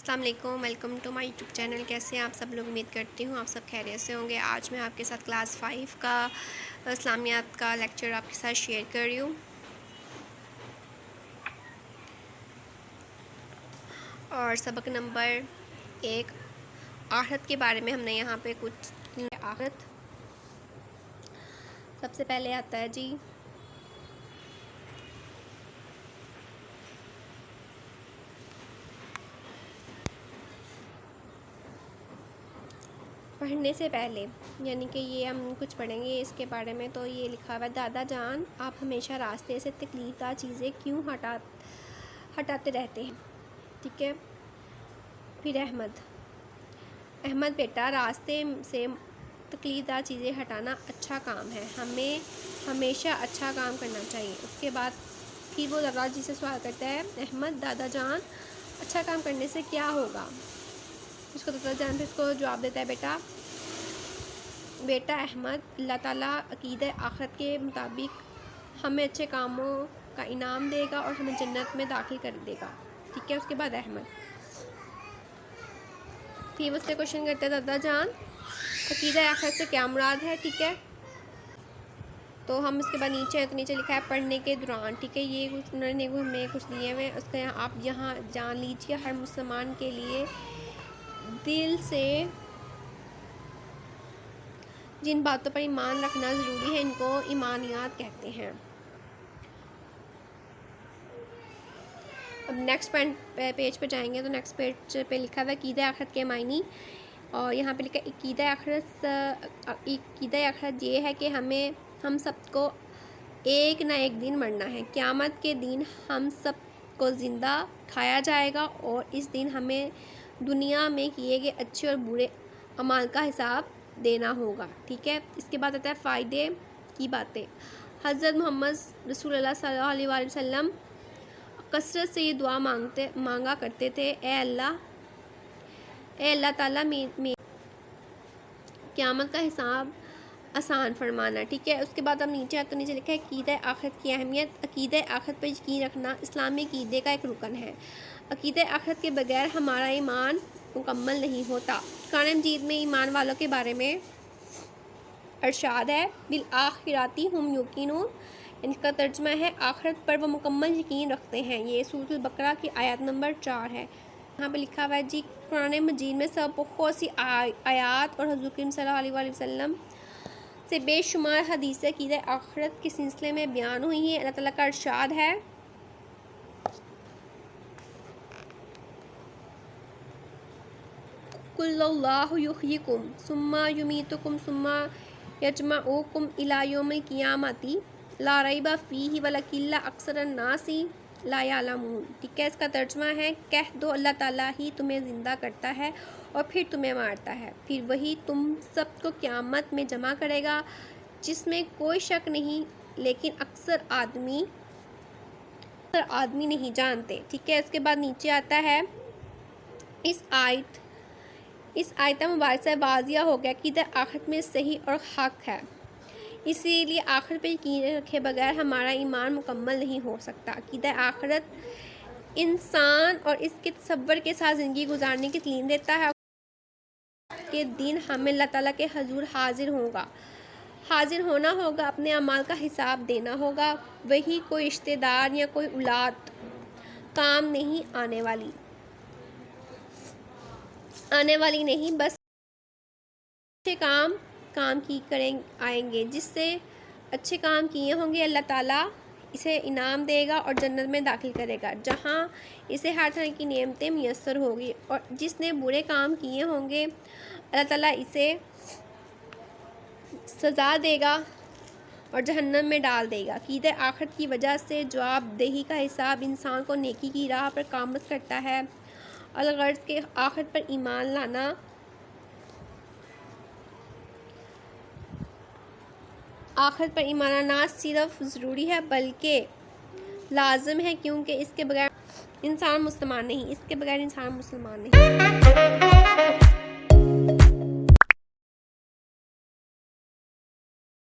السلام علیکم، welcome to my YouTube channel. کیسے ہیں آپ سب لوگ؟ امید کرتی ہوں آپ سب خیریت سے ہوں گے۔ آج میں آپ کے ساتھ کلاس 5 کا اسلامیات کا لیکچر آپ کے ساتھ شیئر کر رہی ہوں، اور سبق نمبر 1 آخرت کے بارے میں ہم نے یہاں پہ کچھ آخرت سب سے پہلے آتا ہے جی پڑھنے سے پہلے، یعنی کہ یہ ہم کچھ پڑھیں گے اس کے بارے میں۔ تو یہ لکھا ہوا ہے: دادا جان، آپ ہمیشہ راستے سے تکلیف دہ چیزیں کیوں ہٹاتے رہتے ہیں؟ ٹھیک ہے۔ پھر احمد بیٹا، راستے سے تکلیف دہ چیزیں ہٹانا اچھا کام ہے، ہمیں ہمیشہ اچھا کام کرنا چاہیے۔ اس کے بعد پھر وہ دادا جی سے سوال کرتا ہے: احمد، دادا جان، اچھا کام کرنے سے کیا ہوگا؟ اس کو دادا جان پھر اس کو جواب دیتا ہے: بیٹا احمد، اللہ تعالیٰ عقیدہ آخرت کے مطابق ہمیں اچھے کاموں کا انعام دے گا اور ہمیں جنت میں داخل کر دے گا۔ ٹھیک ہے۔ اس کے بعد احمد پھر اس سے کوشچن کرتا ہے: دادا جان، عقیدہ آخرت سے کیا مراد ہے؟ ٹھیک ہے۔ تو ہم اس کے بعد نیچے لکھا ہے پڑھنے کے دوران۔ ٹھیک ہے، یہ کچھ انہوں نے ہمیں کچھ دیے ہوئے، اس کا آپ یہاں جان لیجیے۔ ہر مسلمان کے لیے دل سے جن باتوں پر ایمان رکھنا ضروری ہے ان کو ایمانیات کہتے ہیں۔ اب نیکسٹ پیج پہ جائیں گے تو نیکسٹ پیج پہ لکھا ہوا ہے عقیدہ آخرت کے معنی، اور یہاں پہ لکھا ہے عقیدہ آخرت یہ ہے کہ ہم سب کو ایک نہ ایک دن مرنا ہے۔ قیامت کے دن ہم سب کو زندہ اٹھایا جائے گا اور اس دن ہمیں دنیا میں کیے گئے اچھے اور برے اعمال کا حساب دینا ہوگا۔ ٹھیک ہے۔ اس کے بعد آتا ہے فائدے کی باتیں۔ حضرت محمد رسول اللہ صلی اللہ علیہ وآلہ وسلم کثرت سے یہ دعا مانگا کرتے تھے: اے اللہ تعالیٰ، میں قیامت کا حساب آسان فرمانا۔ ٹھیک ہے۔ اس کے بعد اب نیچے لکھا ہے عقیدہ آخرت کی اہمیت۔ عقیدہ آخرت پر یقین رکھنا اسلامی عقیدے کا ایک رکن ہے۔ عقیدہ آخرت کے بغیر ہمارا ایمان مکمل نہیں ہوتا۔ قرآن مجید میں ایمان والوں کے بارے میں ارشاد ہے: بالآخرۃ ھم یوقنون، ان کا ترجمہ ہے آخرت پر وہ مکمل یقین رکھتے ہیں۔ یہ سورۃ البقرہ کی آیت نمبر 4 ہے۔ یہاں پہ لکھا ہوا ہے جی قرآن مجید میں بہت سی آیات اور حضور کریم صلی اللہ علیہ وآلہ وسلم سے بے شمار حدیثیں عقیدہ آخرت کے سلسلے میں بیان ہوئی ہیں۔ اللہ تعالیٰ کا ارشاد ہے: قُلِ اللّٰهُ یحییکم ثم یمیتکم ثم یجمعکم الی یوم القیامۃ لا ریب فیہ ولکن اکثر الناس لا یعلمون۔ ٹھیک ہے۔ اس کا ترجمہ ہے: کہہ دو اللہ تعالیٰ ہی تمہیں زندہ کرتا ہے اور پھر تمہیں مارتا ہے، پھر وہی تم سب کو قیامت میں جمع کرے گا، جس میں کوئی شک نہیں، لیکن اکثر آدمی نہیں جانتے۔ ٹھیک ہے۔ اس کے بعد نیچے آتا ہے اس آیت مبارکہ سے واضح ہو گیا کہ عقیدہ آخرت میں صحیح اور حق ہے، اسی لیے آخرت پہ یقین رکھے بغیر ہمارا ایمان مکمل نہیں ہو سکتا۔ عقیدہ آخرت انسان اور اس کے تصور کے ساتھ زندگی گزارنے کی تعلیم دیتا ہے کہ دن ہمیں اللہ تعالیٰ کے حضور حاضر ہونا ہوگا، اپنے اعمال کا حساب دینا ہوگا، وہی کوئی رشتہ دار یا کوئی اولاد کام نہیں آنے والی نہیں، بس اچھے کام کی آئیں گے۔ جس سے اچھے کام کیے ہوں گے اللہ تعالیٰ اسے انعام دے گا اور جنت میں داخل کرے گا، جہاں اسے ہر طرح کی نعمتیں میسر ہوگی، اور جس نے برے کام کیے ہوں گے اللہ تعالیٰ اسے سزا دے گا اور جہنم میں ڈال دے گا۔ عقیدہ آخرت کی وجہ سے جواب دہی کا حساب انسان کو نیکی کی راہ پر گامزن کرتا ہے۔ الغرض کہ آخرت پر ایمان لانا نہ صرف ضروری ہے بلکہ لازم ہے، کیونکہ اس کے بغیر انسان مسلمان نہیں۔